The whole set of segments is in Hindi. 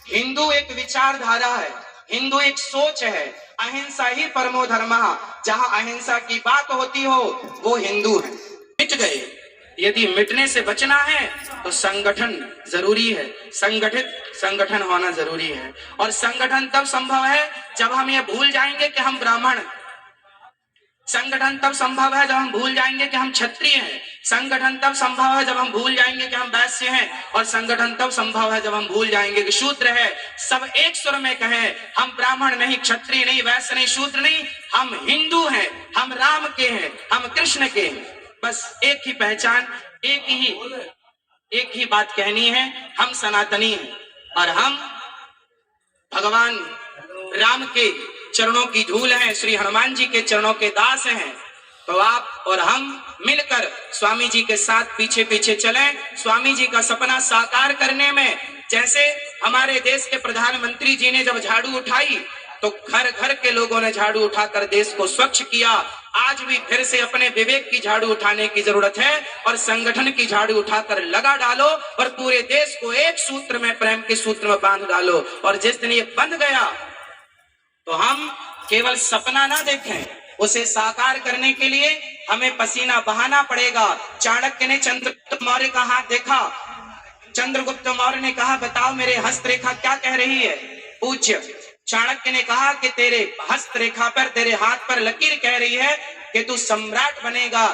हिंदू एक विचारधारा है, हिंदू एक सोच है। अहिंसा ही परमो धर्मः, जहां अहिंसा की बात होती हो वो हिंदू है। मिट गए, यदि मिटने से बचना है तो संगठन जरूरी है, संगठित संगठन होना जरूरी है। और संगठन तब संभव है जब हम ये भूल जाएंगे कि हम ब्राह्मण, संगठन तब संभव है जब हम भूल जाएंगे कि हम क्षत्रिय हैं, संगठन तब संभव है जब हम भूल जाएंगे कि हम वैश्य हैं, और संगठन तब संभव है जब हम भूल जाएंगे कि शूद्र है। सब एक सुर में कहें, हम ब्राह्मण नहीं, क्षत्रिय नहीं, वैश्य नहीं, शूद्र नहीं, हम हिंदू हैं, हम राम के हैं, हम कृष्ण के हैं। बस एक ही पहचान, एक ही बात कहनी है, हम सनातनी हैं और हम भगवान राम के चरणों की धूल हैं, श्री हनुमान जी के चरणों के दास हैं। तो आप और हम मिलकर स्वामी जी के साथ पीछे पीछे चलें, स्वामी जी का सपना साकार करने में। जैसे हमारे देश के प्रधानमंत्री जी ने जब झाड़ू उठाई तो घर घर के लोगों ने झाड़ू उठाकर देश को स्वच्छ किया। आज भी फिर से अपने विवेक की झाड़ू उठाने की जरूरत है और संगठन की झाड़ू उठाकर लगा डालो और पूरे देश को एक सूत्र में, प्रेम के सूत्र में बांध डालो। और जिस दिन ये बंध गया तो हम केवल सपना ना देखें, उसे साकार करने के लिए हमें पसीना बहाना पड़ेगा। चाणक्य ने चंद्रगुप्त मौर्य का हाथ देखा, चंद्रगुप्त मौर्य ने कहा, बताओ मेरे हस्तरेखा क्या कह रही है। पूज्य चाणक्य ने कहा कि तेरे हस्तरेखा पर, तेरे हाथ पर लकीर कह रही है कि तू सम्राट बनेगा।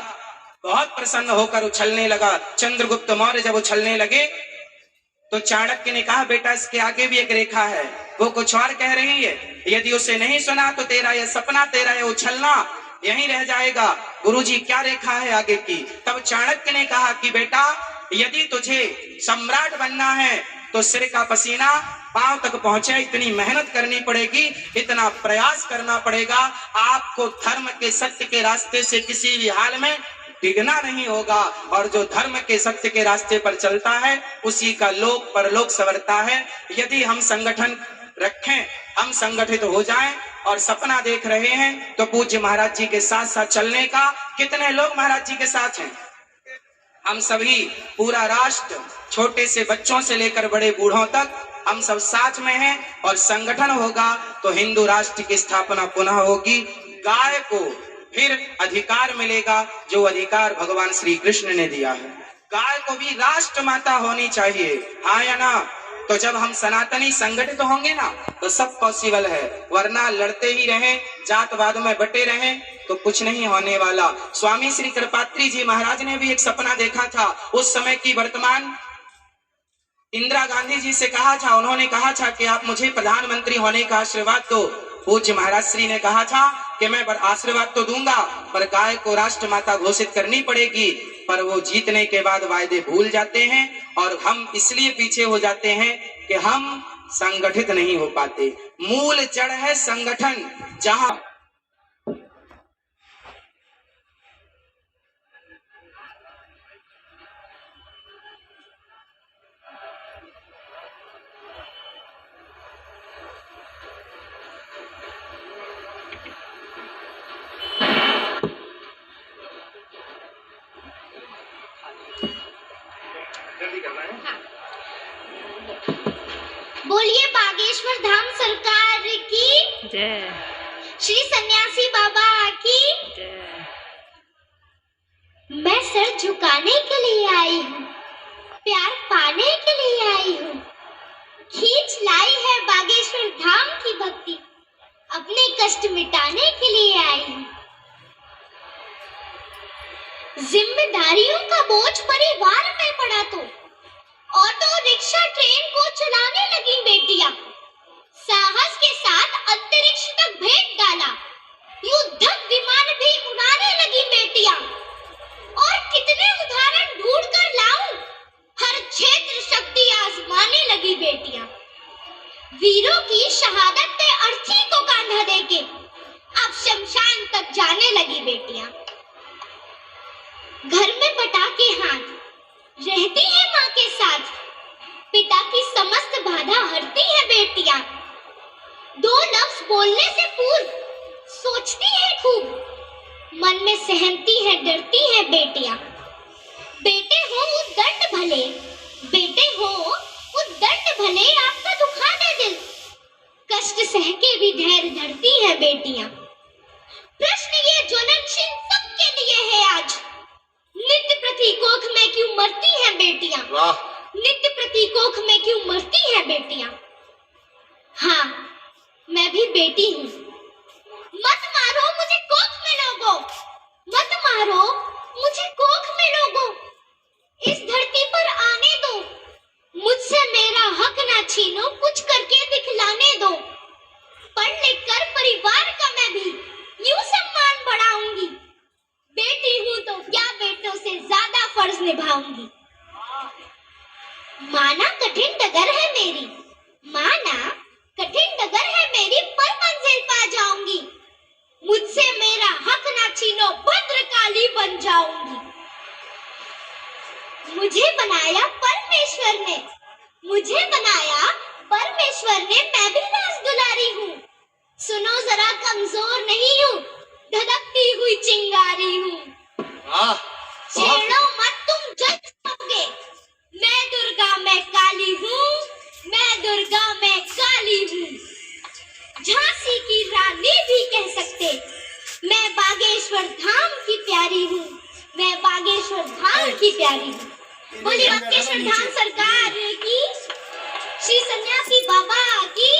बहुत प्रसन्न होकर उछलने लगा। चंद्रगुप्त मौर्य जब उछलने लगे तो चाणक्य ने कहा, बेटा इसके आगे भी एक रेखा है, वो कुछ और कह रही है। यदि उसे नहीं सुना तो तेरा यह सपना, तेरा यह उछलना यहीं रह जाएगा। गुरुजी क्या रेखा है आगे की? तब चाणक्य ने कहा कि बेटा यदि तुझे सम्राट बनना है तो सिर का पसीना पांव तक पहुंचे, इतनी मेहनत करनी पड़ेगी, इतना प्रयास करना पड़ेगा। आपको धर्म के, सत्य के रास्ते से किसी भी हाल में डिगना नहीं होगा। और जो धर्म के, सत्य के रास्ते पर चलता है उसी का लोक परलोक संवरता है। यदि हम संगठन रखें, हम संगठित हो जाएं और सपना देख रहे हैं तो पूज्य महाराज जी के साथ साथ चलने का। कितने लोग महाराज जी के साथ हैं? हम सभी, पूरा राष्ट्र, छोटे से बच्चों से लेकर बड़े बूढ़ों तक हम सब साथ में हैं। और संगठन होगा तो हिंदू राष्ट्र की स्थापना पुनः होगी। गाय को फिर अधिकार मिलेगा जो अधिकार भगवान श्री कृष्ण ने दिया है। गाय को भी राष्ट्र माता होनी चाहिए, हाँ या ना? तो जब हम सनातनी संगठित होंगे ना तो सब पॉसिबल है, वरना लड़ते ही रहें, जातवाद में बटे रहें तो कुछ नहीं होने वाला। स्वामी श्री कृपात्री जी महाराज ने भी एक सपना देखा था। उस समय की वर्तमान इंदिरा गांधी जी से कहा था, उन्होंने कहा था कि आप मुझे प्रधानमंत्री होने का आशीर्वाद दो। पूज्य महाराज श्री ने कहा था कि मैं आशीर्वाद तो दूंगा पर गाय को राष्ट्र माता घोषित करनी पड़ेगी। पर वो जीतने के बाद वायदे भूल जाते हैं और हम इसलिए पीछे हो जाते हैं कि हम संगठित नहीं हो पाते। मूल जड़ है संगठन। जहां बोलिए बागेश्वर धाम सरकार की जय, श्री सन्यासी बाबा की जय। मैं सर झुकाने के लिए आई हूँ, प्यार पाने के लिए आई हूँ। खींच लाई है बागेश्वर धाम की भक्ति, अपने कष्ट मिटाने के लिए आई हूँ। जिम्मेदारियों का बोझ परिवार पे पड़ा तो ऑटो रिक्शा ट्रेन को चलाने लगी बेटियां, साहस के साथ अंतरिक्ष तक भेज डाला, युद्धक विमान भी उड़ाने लगी बेटियां। और कितने उदाहरण ढूंढ कर लाऊं, हर क्षेत्र शक्ति आजमाने लगी बेटियां। वीरों की शहादत पे अर्थी को कांधा देके अब शमशान तक जाने लगी बेटियां। घर में पटाखे हाथ रहती है माँ के साथ, पिता की समस्त बाधा हरती है बेटियां। दो लफ्ज बोलने से पूर्व सोचती है खूब, मन में सहमती है, डरती है बेटियां। बेटे हो उद्दंड भले, बेटे हो उद्दंड भले आपका दुखा दे सह के भी धैर्य धरती हैं बेटियां। प्रश्न ये ज्वलनशील सबके लिए है आज, नित्य प्रति कोख में क्यों मरती हैं बेटियां? वाह, नित्य प्रति कोख में क्यों मरती हैं बेटियां? हाँ, मैं भी बेटी हूँ। मत मारो मुझे कोख में लोगों, मत मारो मुझे कोख में लोगों। इस धरती पर आने दो, मुझसे मेरा हक ना छीनो, कुछ करके दिखलाने दो। पढ़ लिख कर परिवार का मैं भी यूं सम्मान बढ़ाऊंगी। बेटी हूं तो क्या बेटों से ज्यादा फर्ज निभाऊंगी। माना कठिन डगर है मेरी, माना कठिन डगर है मेरी, पर मंजिल पा जाऊंगी। मुझसे मेरा हक ना छीनो, भद्रकाली बन जाऊंगी। मुझे बनाया परमेश्वर ने, मुझे बनाया परमेश्वर ने, मैं भी राज दुलारी हूँ। सुनो जरा कमजोर नहीं हूँ, धधकती हुई चिंगारी हूँ। वाह, छेड़ो मत तुम जल जाओगे, मैं दुर्गा मैं काली हूँ, मैं दुर्गा मैं काली हूँ। झांसी की रानी भी कह सकते, मैं बागेश्वर धाम की प्यारी हूँ, मैं बागेश्वर धाम की प्यारी हूँ। बोली बागेश्वर धाम सरकार की, श्री सन्यासी बाबा की।